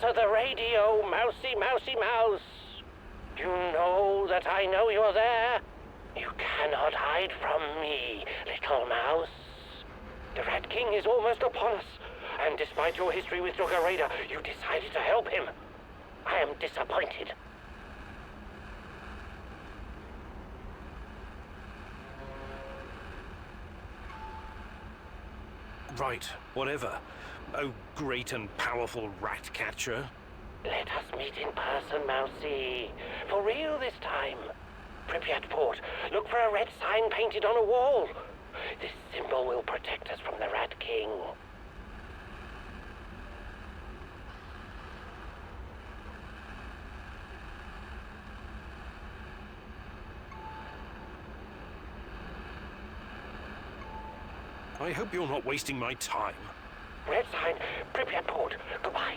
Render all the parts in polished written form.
answer the radio, mousy, mousy, mouse. You know that I know you're there. You cannot hide from me, little mouse. The Rat King is almost upon us, and despite your history with Dr. Raider, you decided to help him. I am disappointed. Right, whatever. Oh, great and powerful rat catcher. Let us meet in person, Mousy. For real this time. Pripyat Port, look for a red sign painted on a wall. This symbol will protect us from the Rat King. I hope you're not wasting my time. Red sign, Pripyat Port. Goodbye.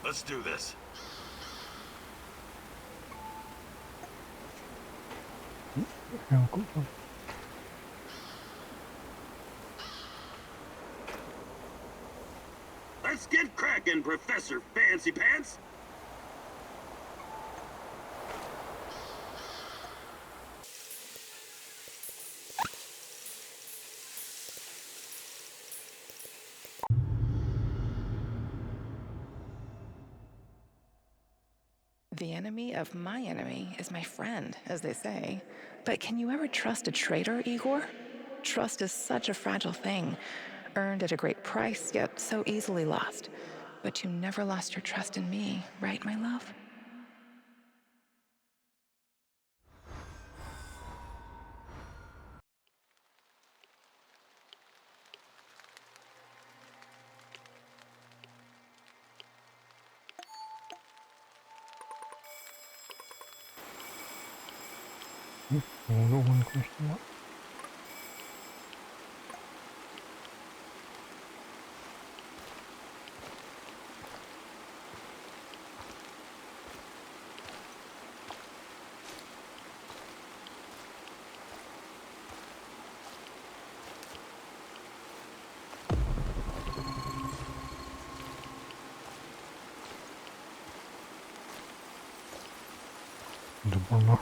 Let's do this. Let's get cracking, Professor Fancy Pants! The enemy of my enemy is my friend, as they say. But can you ever trust a traitor, Igor? Trust is such a fragile thing, earned at a great price, yet so easily lost. But you never lost your trust in me, right, my love? One question mark. Думаю,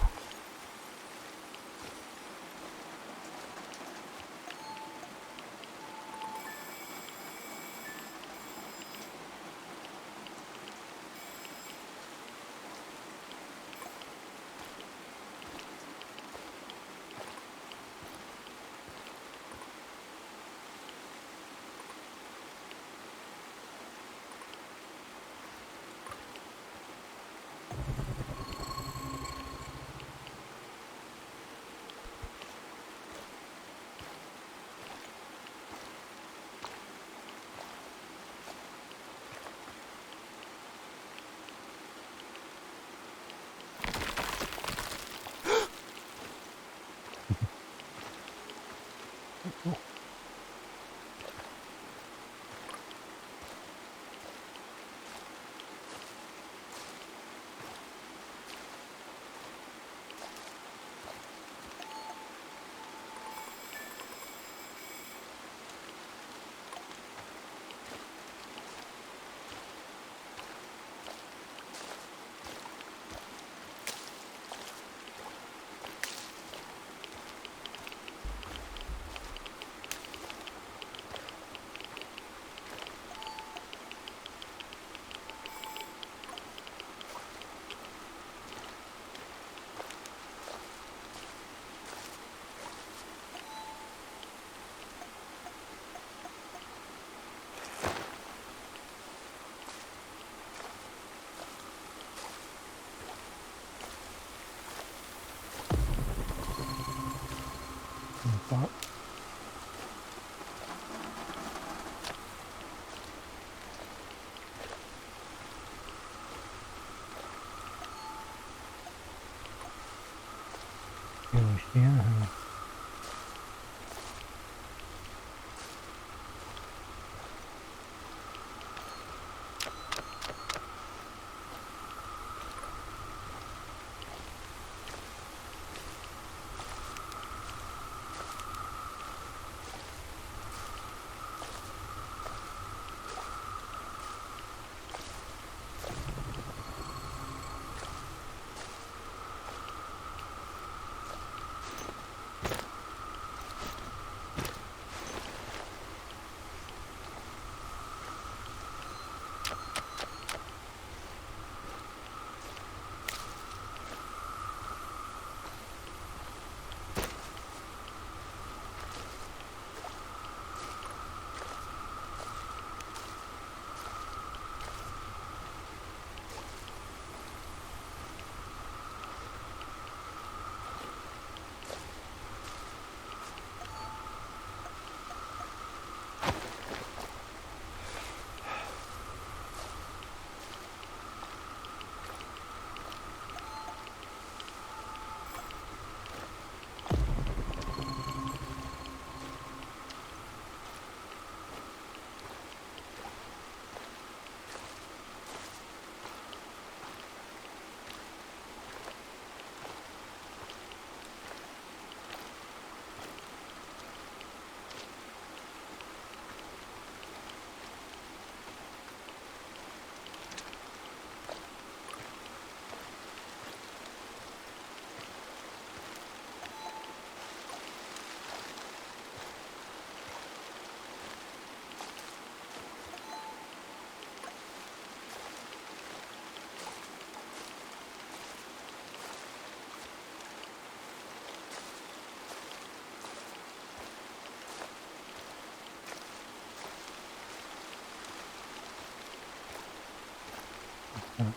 but yeah. that.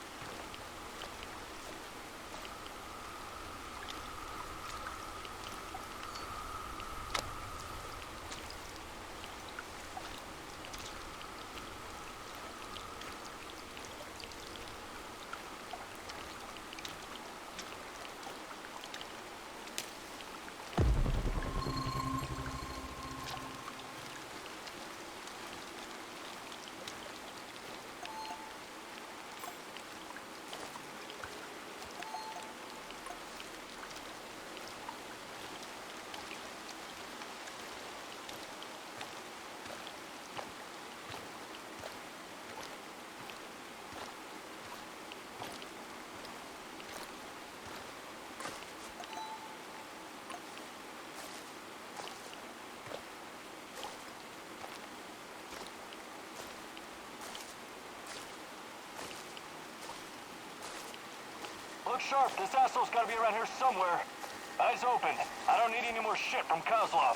Look sharp, this asshole's gotta be around here somewhere. Eyes open. I don't need any more shit from Kozlov.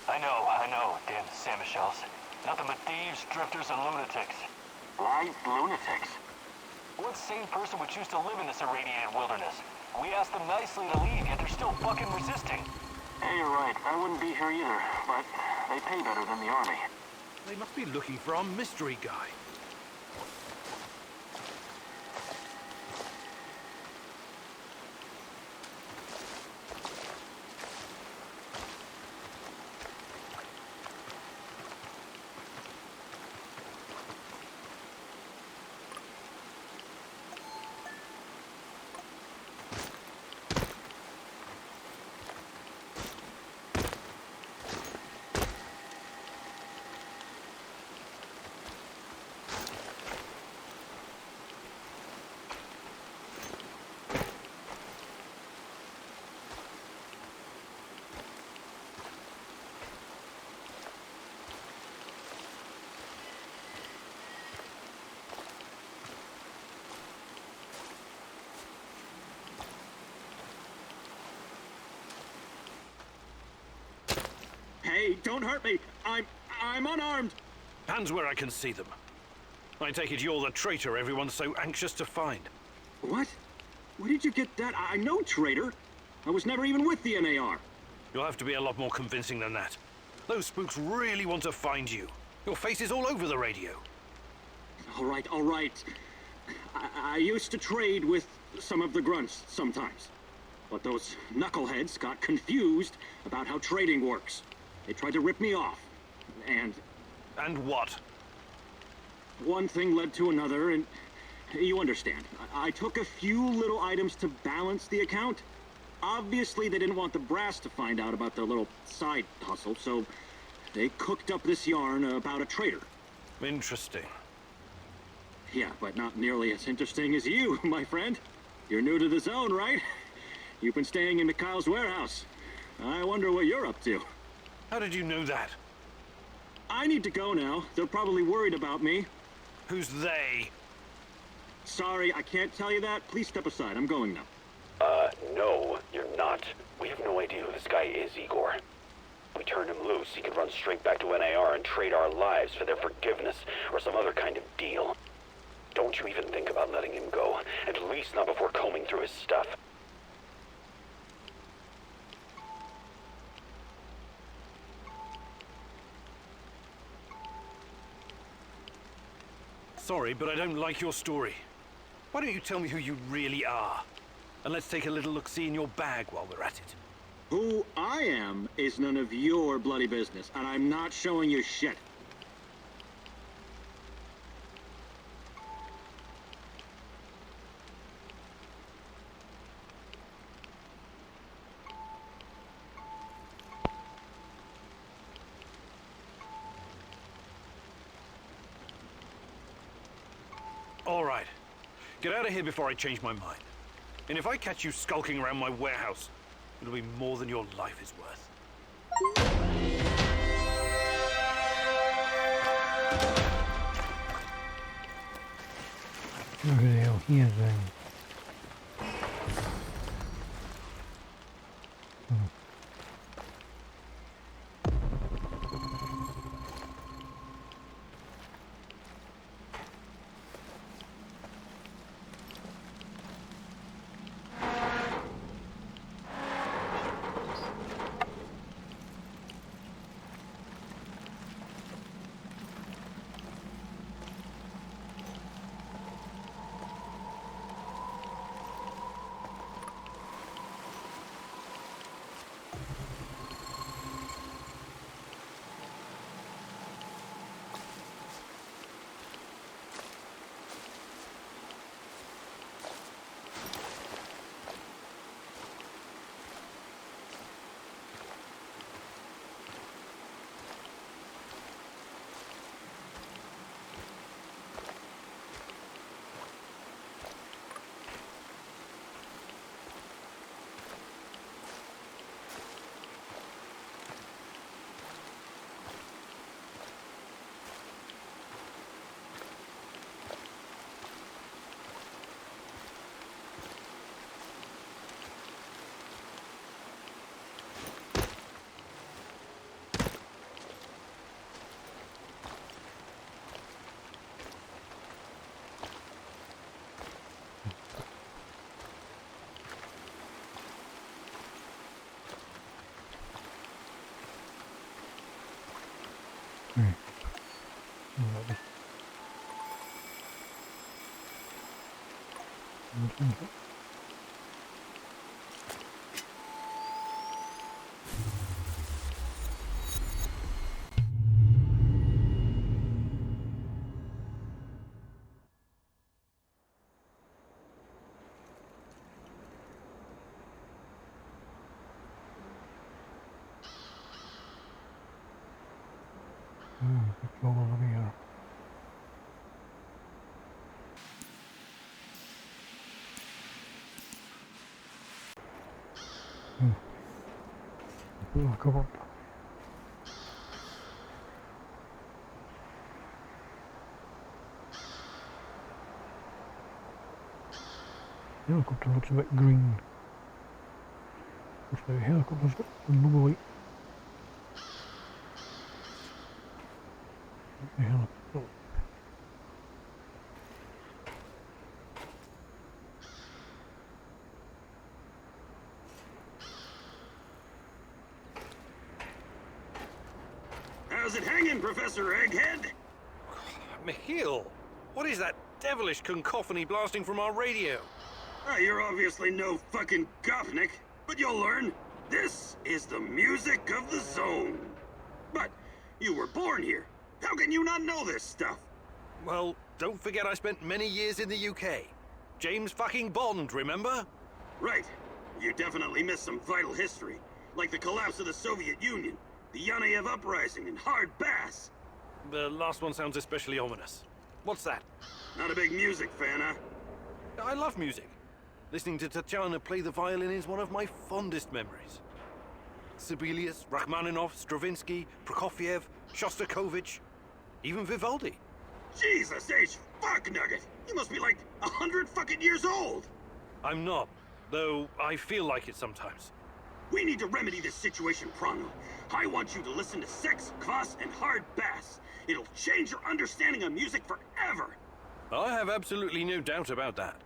I know, damn Saint-Michel's. Nothing but thieves, drifters, and lunatics. Why lunatics? What sane person would choose to live in this irradiated wilderness? We asked them nicely to leave, yet they're still fucking resisting. Hey, you're right. I wouldn't be here either, but they pay better than the army. They must be looking for our mystery guy. Hey, don't hurt me. I'm unarmed. Hands where I can see them. I take it you're the traitor everyone's so anxious to find. What? Where did you get that? I know, traitor. I was never even with the NAR. You'll have to be a lot more convincing than that. Those spooks really want to find you. Your face is all over the radio. All right. I used to trade with some of the grunts sometimes. But those knuckleheads got confused about how trading works. They tried to rip me off. And what? one thing led to another, and you understand. I took a few little items to balance the account. Obviously, they didn't want the brass to find out about their little side hustle, so they cooked up this yarn about a traitor. Interesting. Yeah, but not nearly as interesting as you, my friend. You're new to the zone, right? You've been staying in Mikhail's warehouse. I wonder what you're up to. How did you know that? I need to go now. They're probably worried about me. Who's they? Sorry, I can't tell you that. Please step aside. I'm going now. No, you're not. We have no idea who this guy is, Igor. If we turn him loose, he could run straight back to NAR and trade our lives for their forgiveness or some other kind of deal. Don't you even think about letting him go. At least not before combing through his stuff. Sorry, but I don't like your story. Why don't you tell me who you really are? And let's take a little look-see in your bag while we're at it. Who I am is none of your bloody business, and I'm not showing you shit. All right. Get out of here before I change my mind. And if I catch you skulking around my warehouse, it'll be more than your life is worth. Look at how he is then. Go over here. Come up. The helicopter looks a bit green. Looks like a helicopter's got a bubbly. The helicopter. How's it hanging, Professor Egghead? Michiel, what is that devilish cacophony blasting from our radio? Ah, you're obviously no fucking gopnik, but you'll learn. This is the music of the zone. But you were born here. How can you not know this stuff? Well, don't forget I spent many years in the UK. James fucking Bond, remember? Right. You definitely missed some vital history, like the collapse of the Soviet Union, the Yanayev Uprising, and hard bass. The last one sounds especially ominous. What's that? Not a big music fan, huh? I love music. Listening to Tatiana play the violin is one of my fondest memories. Sibelius, Rachmaninoff, Stravinsky, Prokofiev, Shostakovich, even Vivaldi. Jesus H. Fuck Nugget! You must be like 100 fucking years old! I'm not, though I feel like it sometimes. We need to remedy this situation pronto. I want you to listen to Sex, Kvass, and Hard Bass. It'll change your understanding of music forever. I have absolutely no doubt about that.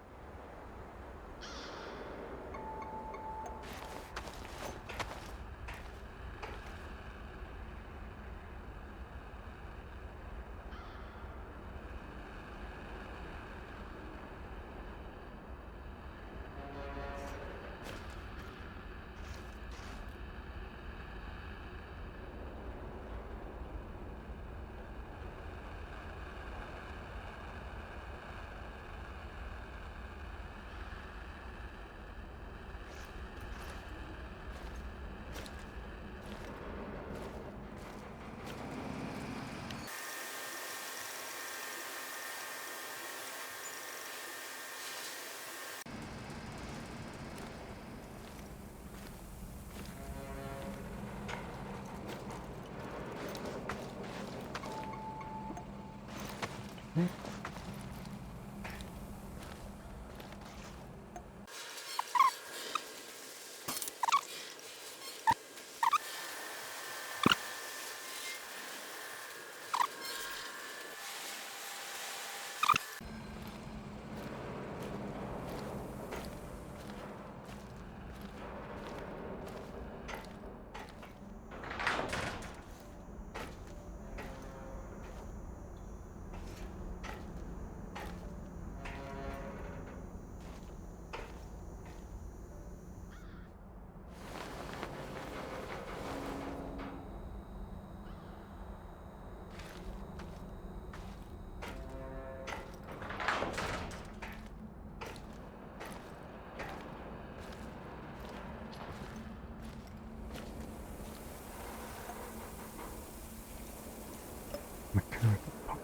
Mechanical pump.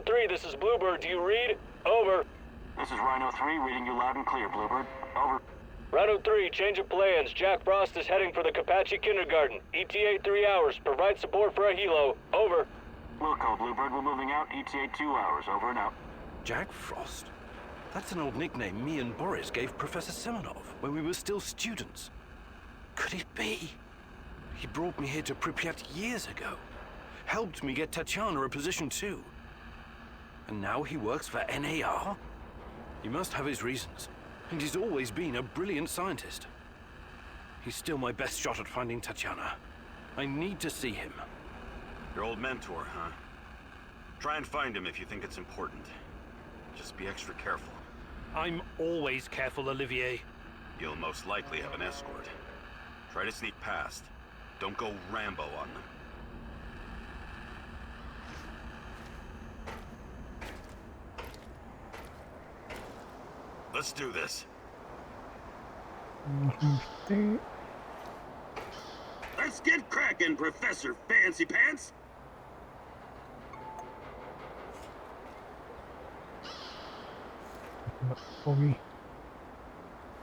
Rhino 3, this is Bluebird. Do you read? Over. This is Rhino 3, reading you loud and clear, Bluebird. Over. Rhino 3, change of plans. Jack Frost is heading for the Kapachi Kindergarten. ETA 3 hours. Provide support for a helo. Over. Wilco, Bluebird, we're moving out. ETA 2 hours. Over and out. Jack Frost? That's an old nickname me and Boris gave Professor Semenov when we were still students. Could it be? He brought me here to Pripyat years ago. Helped me get Tatiana a position too. And now he works for NAR? He must have his reasons. And he's always been a brilliant scientist. He's still my best shot at finding Tatiana. I need to see him. Your old mentor, huh? Try and find him if you think it's important. Just be extra careful. I'm always careful, Olivier. You'll most likely have an escort. Try to sneak past. Don't go Rambo on them. Let's do this. Let's get cracking, Professor Fancy Pants! Foggy.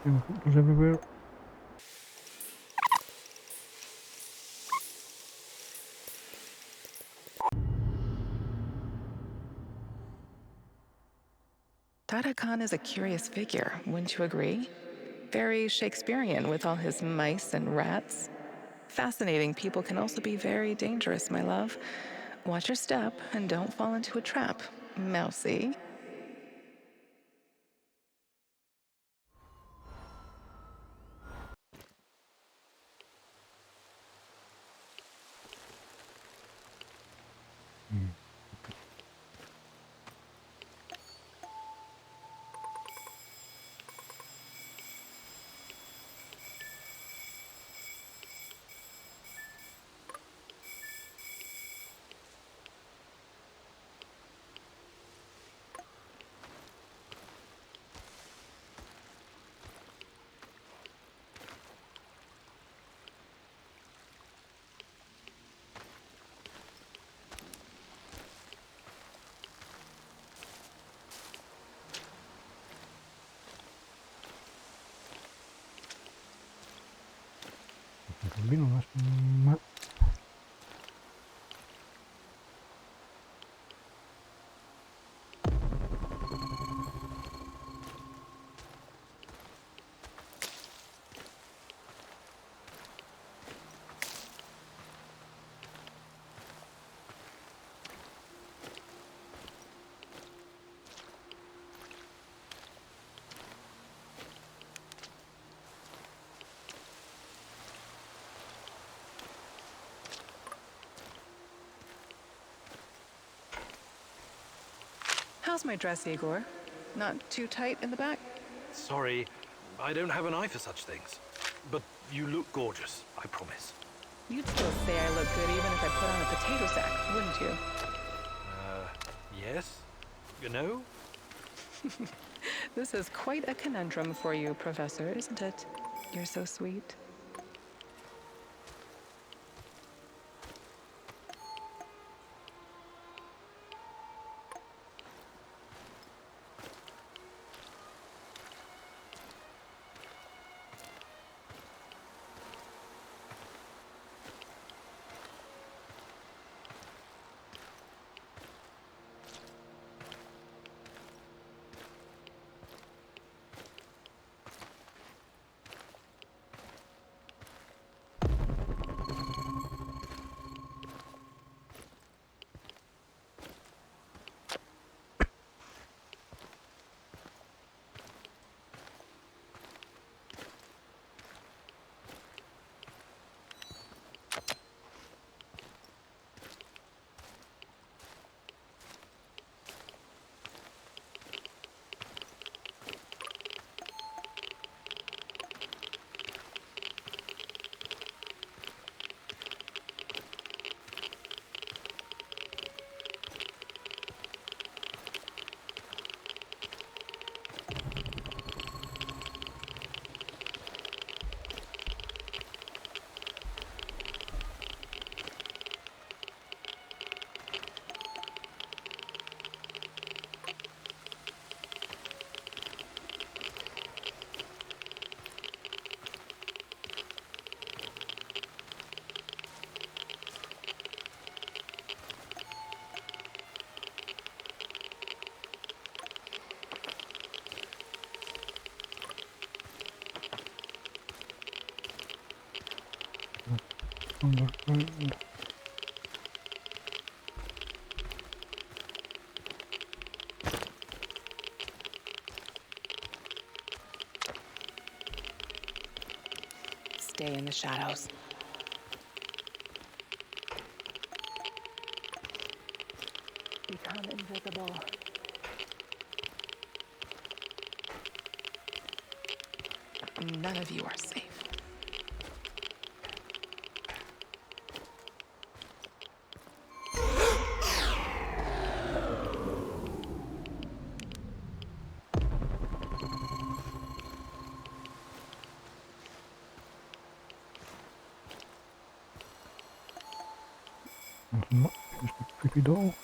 Helicopters everywhere. Tata Khan is a curious figure, wouldn't you agree? Very Shakespearean with all his mice and rats. Fascinating people can also be very dangerous, my love. Watch your step and don't fall into a trap, mousy. Vino más mal. How's my dress, Igor? Not too tight in the back? Sorry, I don't have an eye for such things. But you look gorgeous, I promise. You'd still say I look good even if I put on a potato sack, wouldn't you? Yes? You know? This is quite a conundrum for you, Professor, isn't it? You're so sweet. underground. Stay in the shadows. Become invisible. None of you are safe. Here's the creepy doll.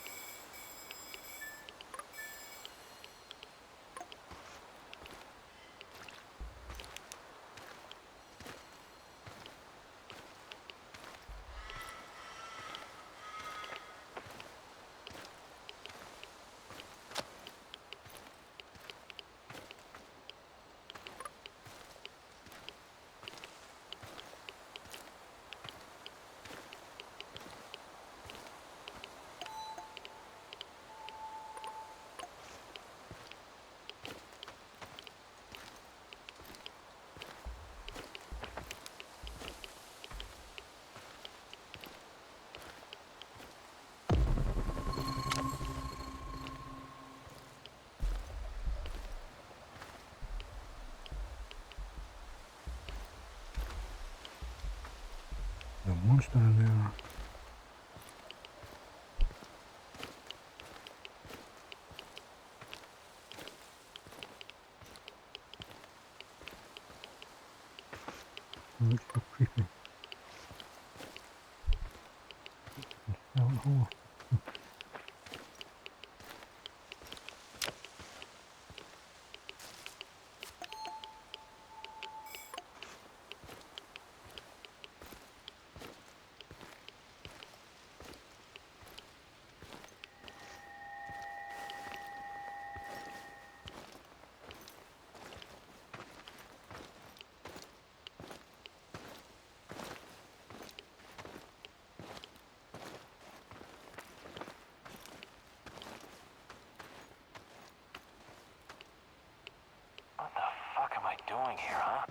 The monster there. Looks so creepy. Down hole. What the fuck am I doing here, huh?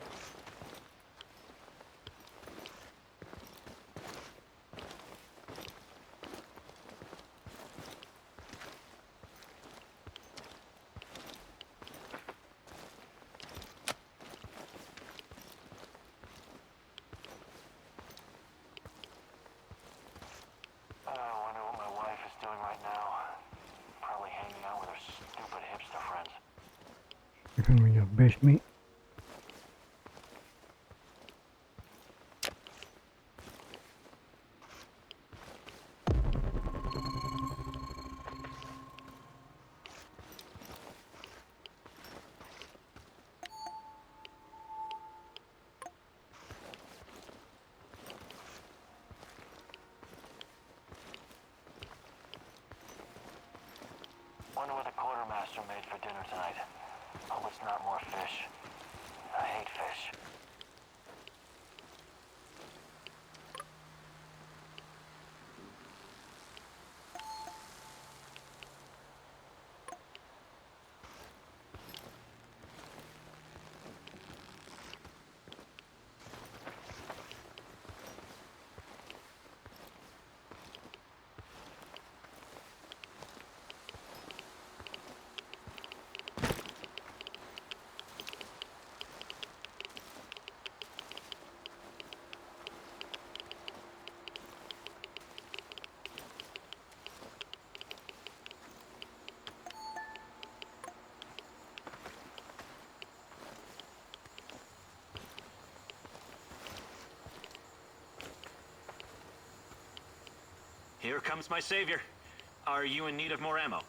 I wonder what my wife is doing right now. Probably hanging out with her stupid hipster friends. Giving me your best meat. Wonder what the quartermaster made for dinner tonight. Hope it's not more fish. I hate fish. Here comes my savior. Are you in need of more ammo?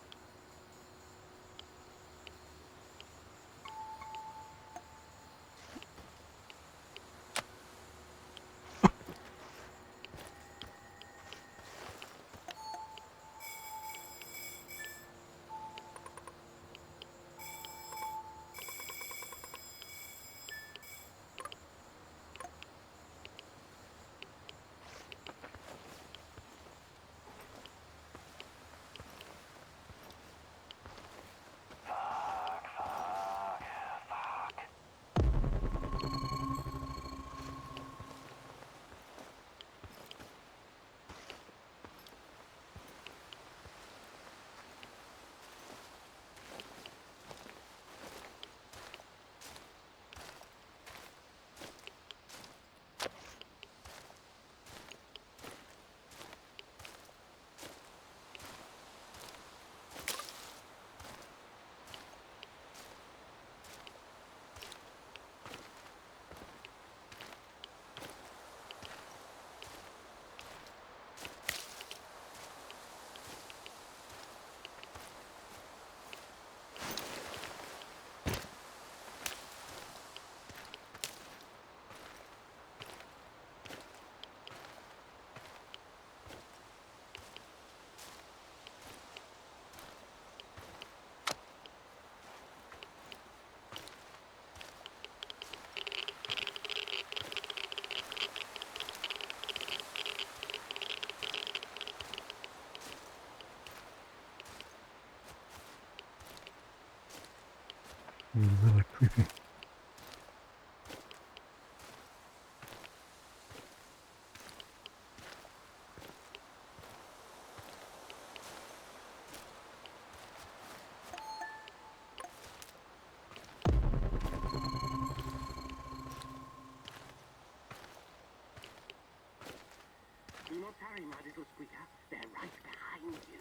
Really creepy. Do not hurry, my little squeaker. They're right behind you.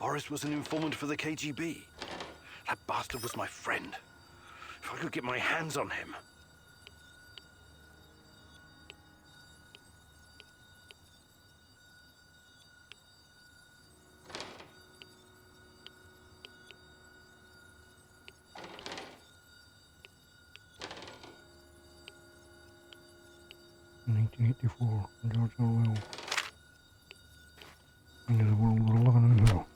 Boris was an informant for the KGB. That bastard was my friend. If I could get my hands on him. (1984), George Orwell. Into the world we're living in now.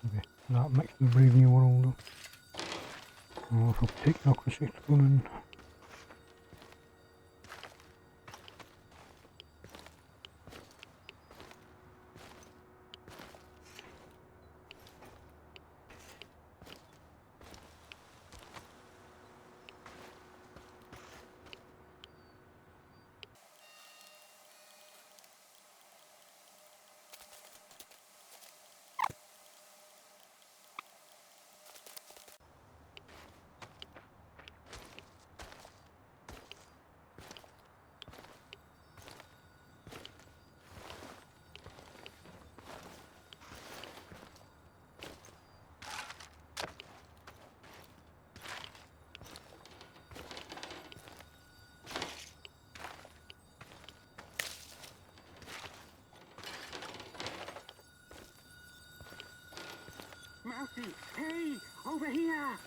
Okay, that mixed with Brave New World. Oh, for technocracy thrown in. Mousy, hey, over here!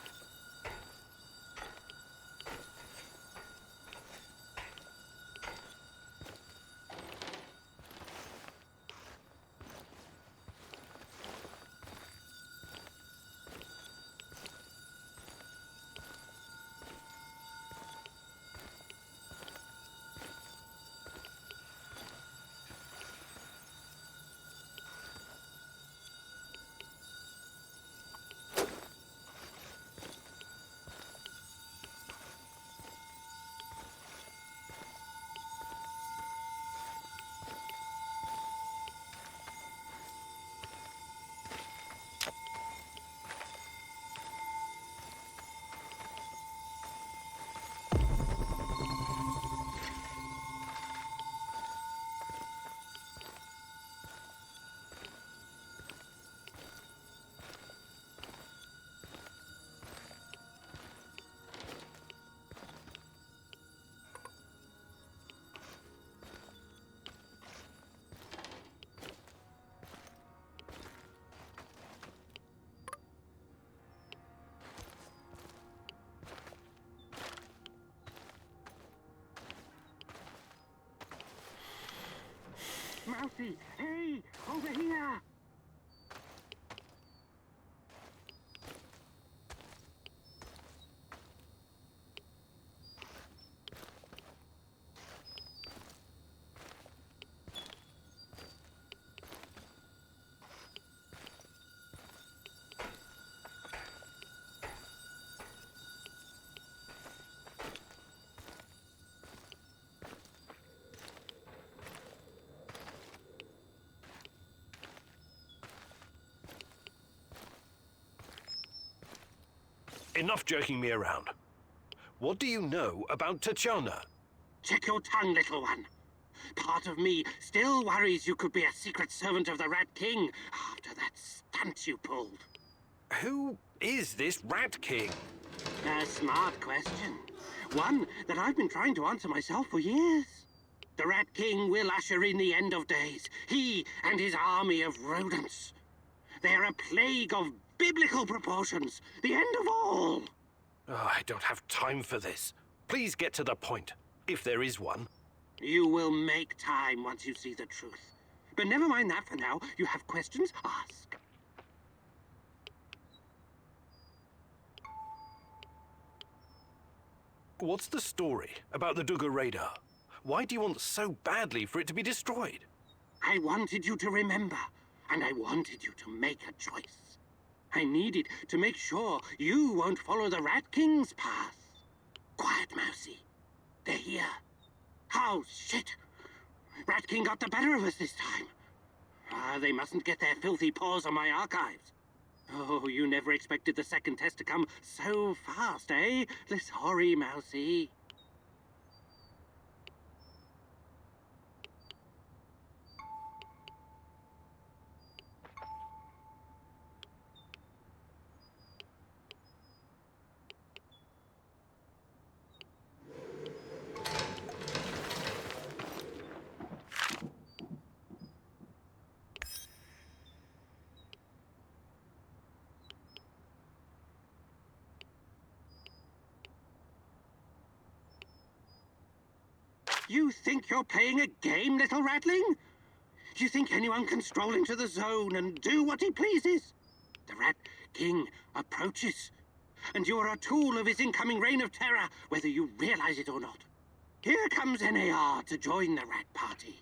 Mousy, hey, over here! Enough jerking me around. What do you know about Tatiana? Check your tongue, little one. part of me still worries you could be a secret servant of the Rat King after that stunt you pulled. Who is this Rat King? A smart question. One that I've been trying to answer myself for years. The Rat King will usher in the end of days. He and his army of rodents. They're a plague of biblical proportions. The end of all. Oh, I don't have time for this. Please get to the point, if there is one. You will make time once you see the truth. But never mind that for now. You have questions? Ask. What's the story about the Duggar radar? Why do you want so badly for it to be destroyed? I wanted you to remember, and I wanted you to make a choice. I needed to make sure you won't follow the Rat King's path. Quiet, Mousy. They're here. Oh, shit. Rat King got the better of us this time. They mustn't get their filthy paws on my archives. Oh, you never expected the second test to come so fast, eh? Sorry, Mousy. You think you're playing a game, little ratling? You think anyone can stroll into the zone and do what he pleases? The Rat King approaches, and you are a tool of his incoming reign of terror, whether you realize it or not. Here comes NAR to join the Rat Party.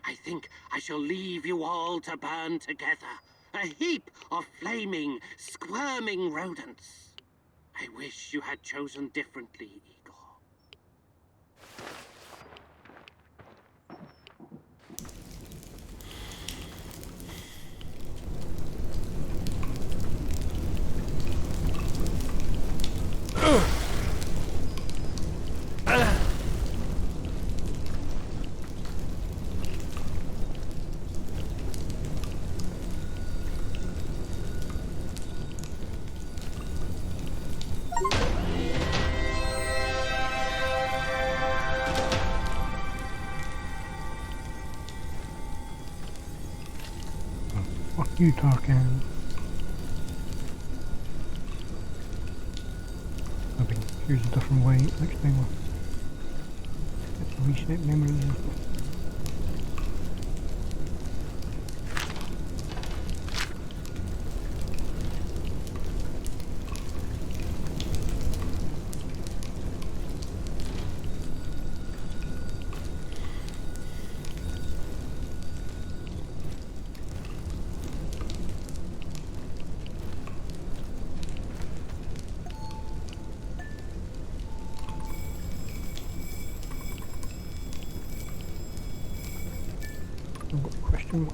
I think I shall leave you all to burn together, a heap of flaming, squirming rodents. I wish you had chosen differently, Igor. Fuck you, Tarkan. Maybe here's a different way next time. Let's reset memories and stuff. I've got a question.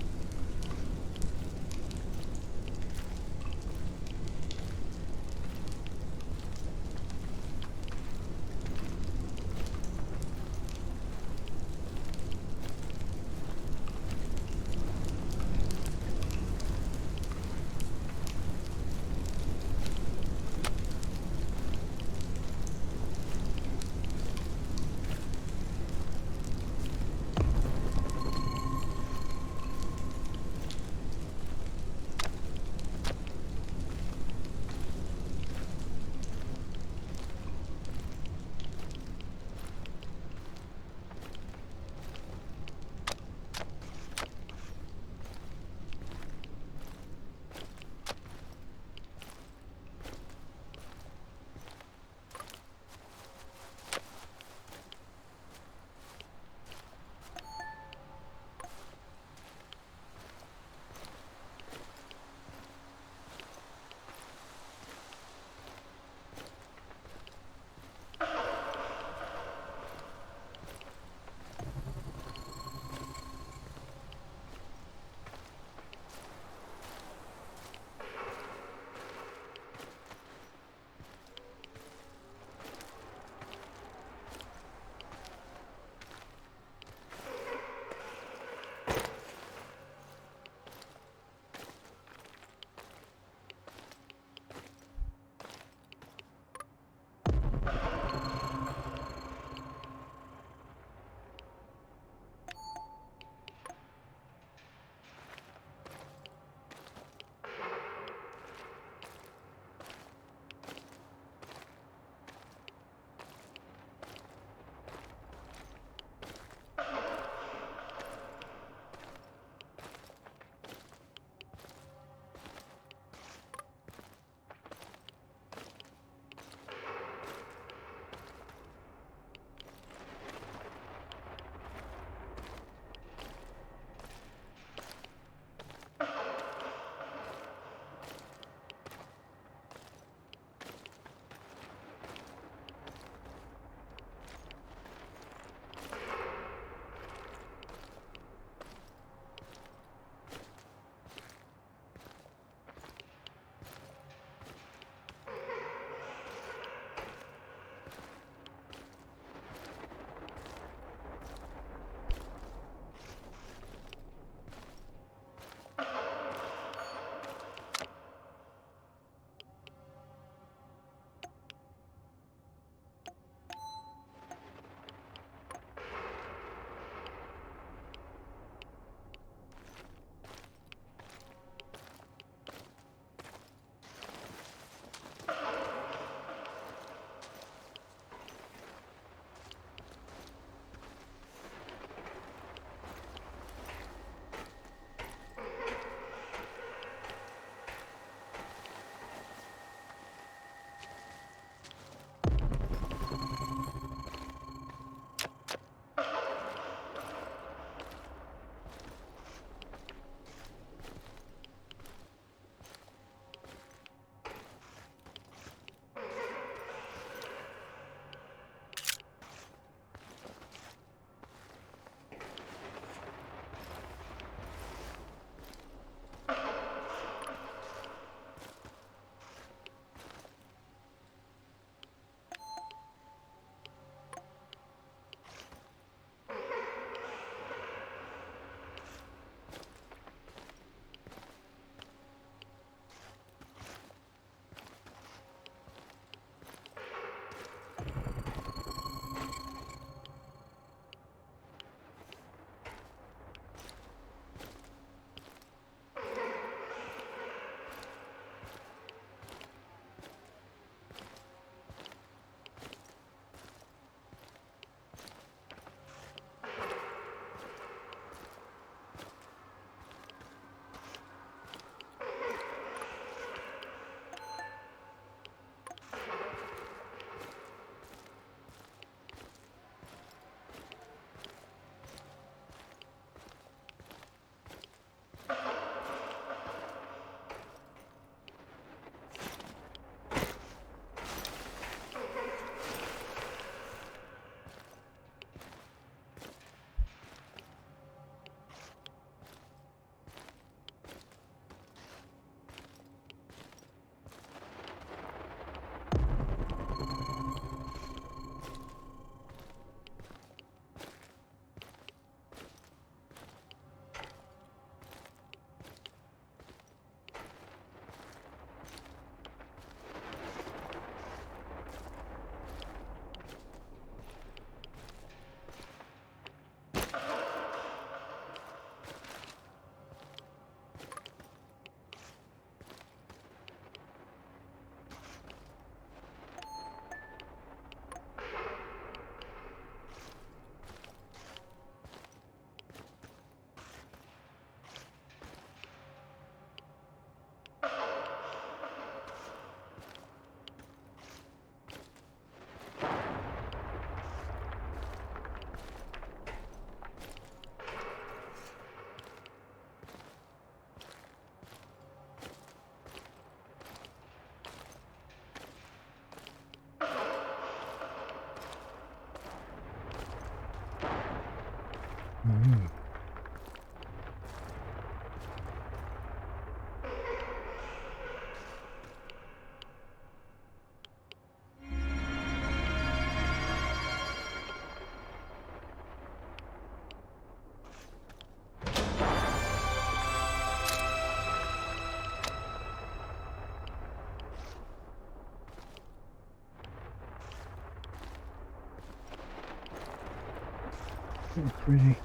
It's pretty.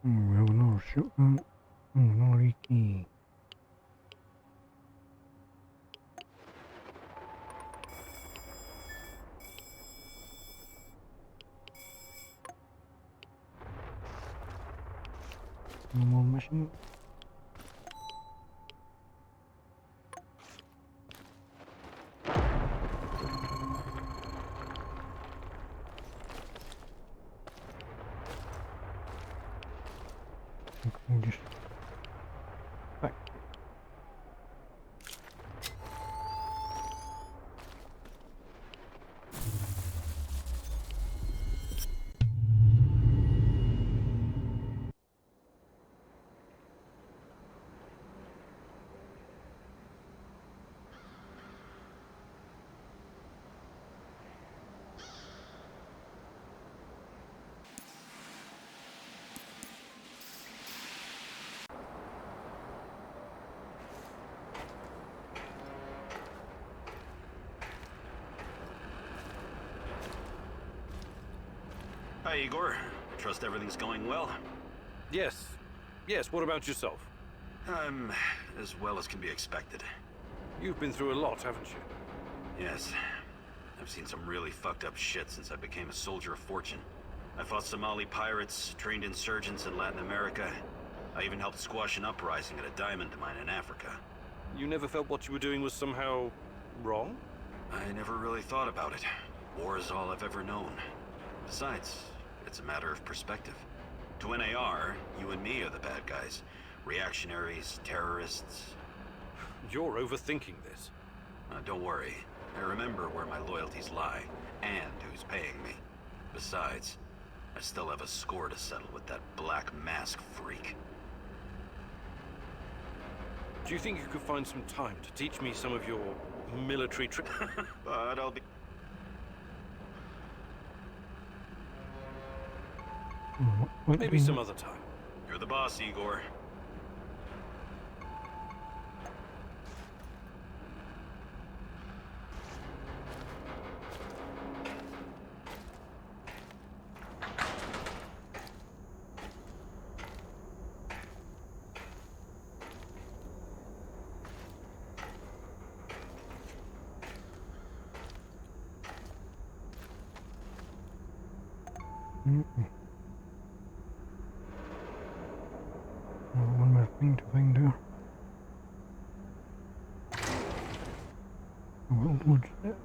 We have another shotgun and another AK. One more mission. Okay, just back. Hi, Igor. Trust everything's going well? Yes. Yes, what about yourself? I'm as well as can be expected. You've been through a lot, haven't you? Yes. I've seen some really fucked up shit since I became a soldier of fortune. I fought Somali pirates, trained insurgents in Latin America. I even helped squash an uprising at a diamond mine in Africa. You never felt what you were doing was somehow wrong? I never really thought about it. War is all I've ever known. Besides, it's a matter of perspective. To NAR, you and me are the bad guys. Reactionaries, terrorists. You're overthinking this. Don't worry. I remember where my loyalties lie, and who's paying me. Besides, I still have a score to settle with that Black Mask freak. Do you think you could find some time to teach me some of your military tricks? But I'll be... Maybe some other time. You're the boss, Igor. One more thing to find here. What wood there?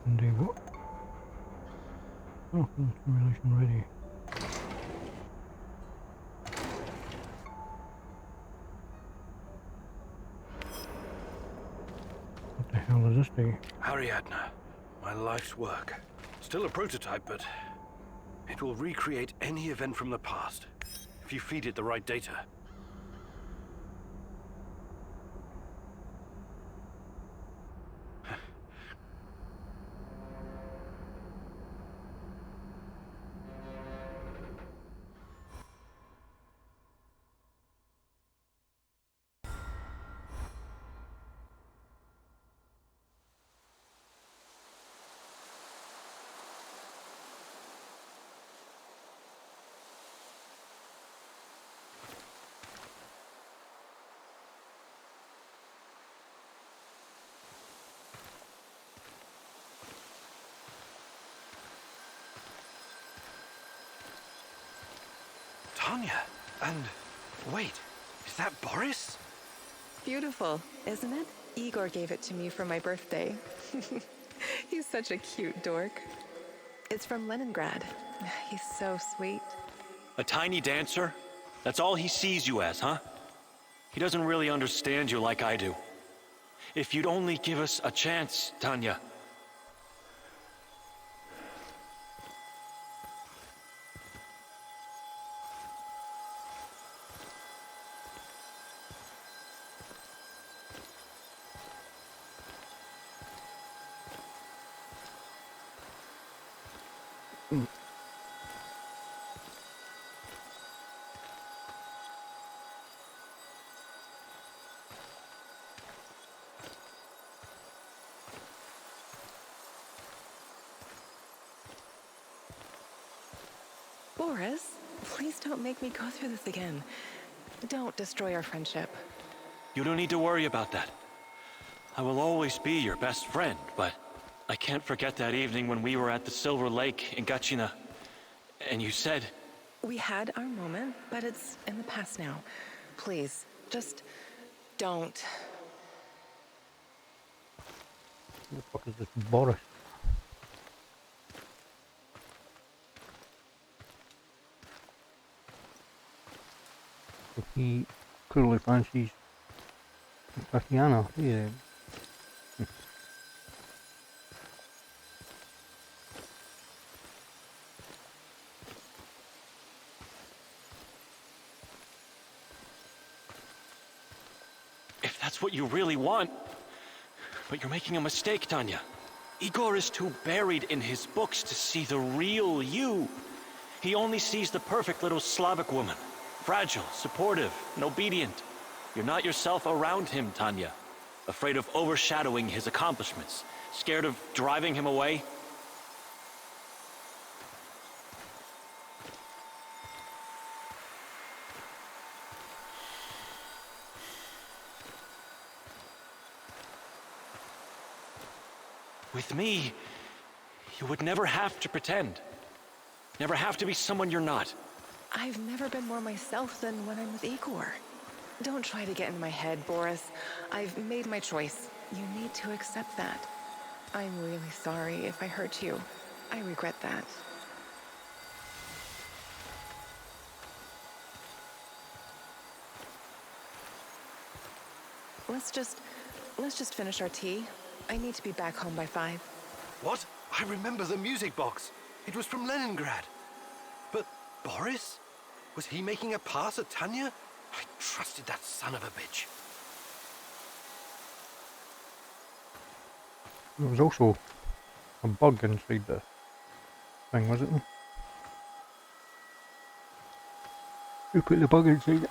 And they what? Oh, simulation ready. What the hell is this thing? Ariadne, my life's work. Still a prototype, but it will recreate any event from the past if you feed it the right data. Tanya, and wait, is that Boris? Beautiful, isn't it? Igor gave it to me for my birthday. He's such a cute dork. It's from Leningrad. He's so sweet. A tiny dancer? That's all he sees you as, huh? He doesn't really understand you like I do. If you'd only give us a chance, Tanya. Boris, please don't make me go through this again. Don't destroy our friendship. You don't need to worry about that. I will always be your best friend, but I can't forget that evening when we were at the Silver Lake in Gachina, and you said... We had our moment, but it's in the past now. Please, just don't. Who the fuck is this Boris? He clearly fancies Tatiana, yeah. If that's what you really want... But you're making a mistake, Tanya. Igor is too buried in his books to see the real you. He only sees the perfect little Slavic woman. Fragile, supportive, and obedient. You're not yourself around him, Tanya. Afraid of overshadowing his accomplishments. Scared of driving him away. With me, you would never have to pretend. Never have to be someone you're not. I've never been more myself than when I'm with Igor. Don't try to get in my head, Boris. I've made my choice. You need to accept that. I'm really sorry if I hurt you. I regret that. Let's just finish our tea. I need to be back home by 5. What? I remember the music box. It was from Leningrad. But Boris? Was he making a pass at Tanya? I trusted that son of a bitch. There was also a bug inside the thing, wasn't there? Who put the bug inside it?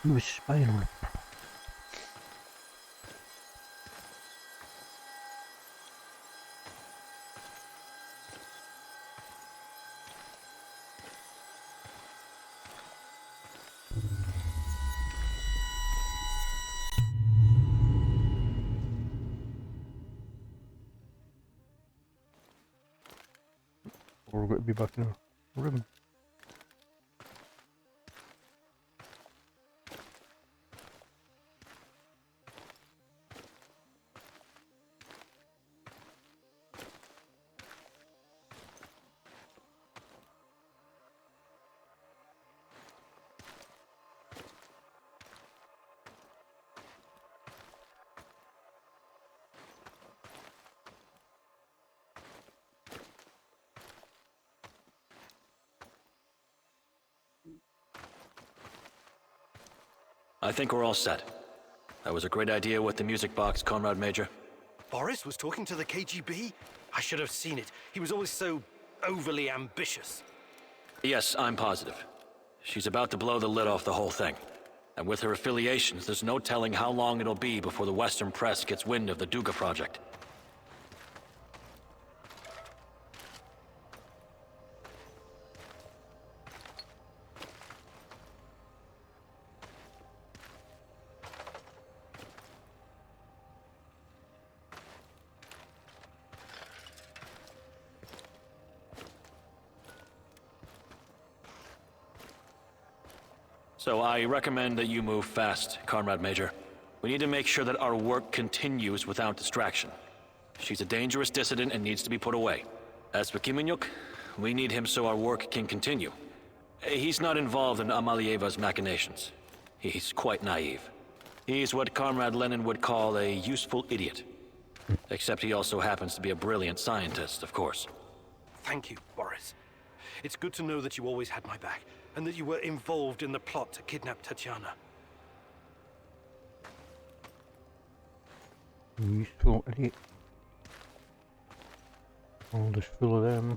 He was spying on it. We're going to be back in our room. I think we're all set. That was a great idea with the music box, Comrade Major. Boris was talking to the KGB? I should have seen it. He was always so overly ambitious. Yes, I'm positive. She's about to blow the lid off the whole thing. And with her affiliations, there's no telling how long it'll be before the Western press gets wind of the Duga project. So I recommend that you move fast, Comrade Major. We need to make sure that our work continues without distraction. She's a dangerous dissident and needs to be put away. As for Kimenyuk, we need him so our work can continue. He's not involved in Amalieva's machinations. He's quite naive. He's what Comrade Lenin would call a useful idiot. Except he also happens to be a brilliant scientist, of course. Thank you, Boris. It's good to know that you always had my back, and that you were involved in the plot to kidnap Tatiana. Useful idiot. All just full of them.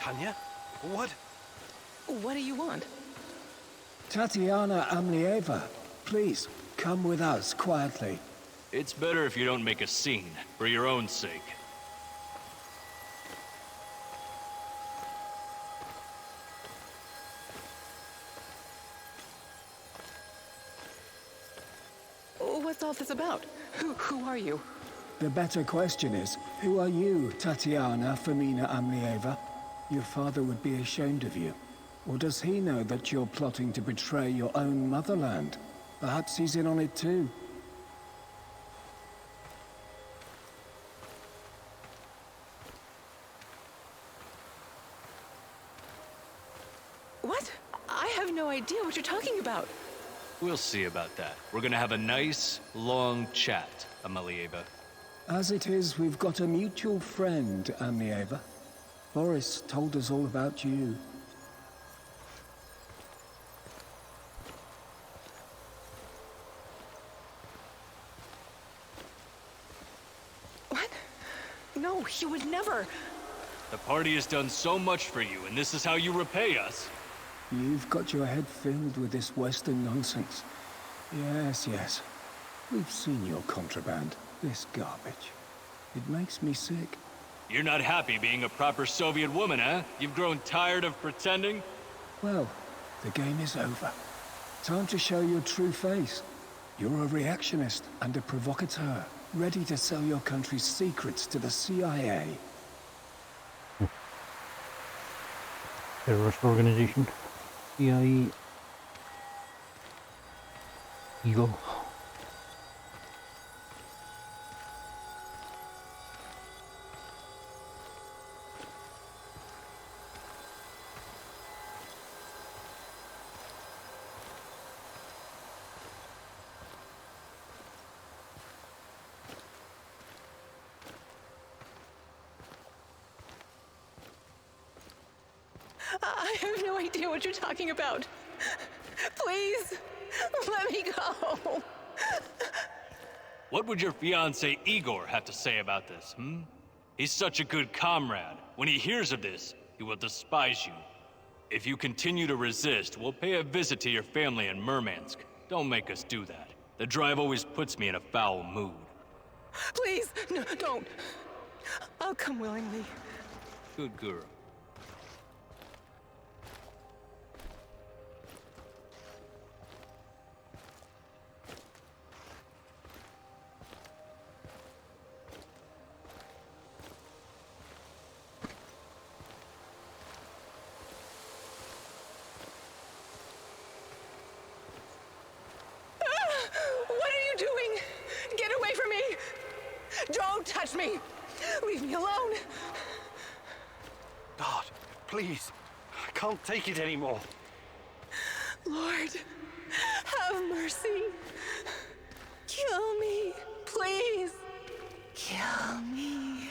Tanya? What? What do you want? Tatiana Amlieva, please, come with us quietly. It's better if you don't make a scene, for your own sake. What's all this about? Who are you? The better question is, who are you, Tatiana Femina Amlieva? Your father would be ashamed of you. Or does he know that you're plotting to betray your own motherland? Perhaps he's in on it too. What? I have no idea what you're talking about. We'll see about that. We're gonna have a nice, long chat, Amalieva. As it is, we've got a mutual friend, Amlieva. Boris told us all about you. What? No, he would never. The party has done so much for you, and this is how you repay us. You've got your head filled with this Western nonsense. Yes, yes. We've seen your contraband. This garbage. It makes me sick. You're not happy being a proper Soviet woman, huh? You've grown tired of pretending? Well, the game is over. Time to show your true face. You're a reactionist and a provocateur, ready to sell your country's secrets to the CIA. Terrorist organization. CIA. Ego. I have no idea what you're talking about. Please, let me go. What would your fiancé Igor have to say about this, hmm? He's such a good comrade. When he hears of this, he will despise you. If you continue to resist, we'll pay a visit to your family in Murmansk. Don't make us do that. The drive always puts me in a foul mood. Please, no, don't. I'll come willingly. Good girl. What are you doing? Get away from me! Don't touch me! Leave me alone! God, please. I can't take it anymore. Lord, have mercy. Kill me, please. Kill me.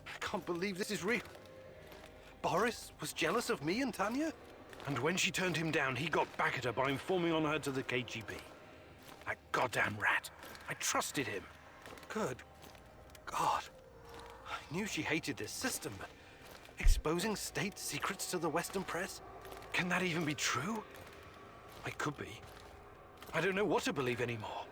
I can't believe this is real. Boris was jealous of me and Tanya? And when she turned him down, he got back at her by informing on her to the KGB. That goddamn rat. I trusted him. Good God. I knew she hated this system, but exposing state secrets to the Western press? Can that even be true? It could be. I don't know what to believe anymore.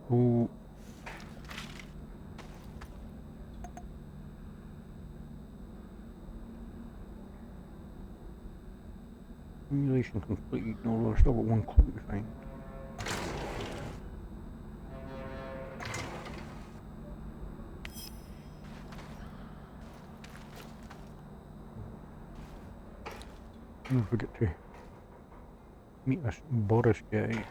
Ooh. Simulation completed. No, I've still got one clue to find. Well, Don't forget to meet this Boris guy.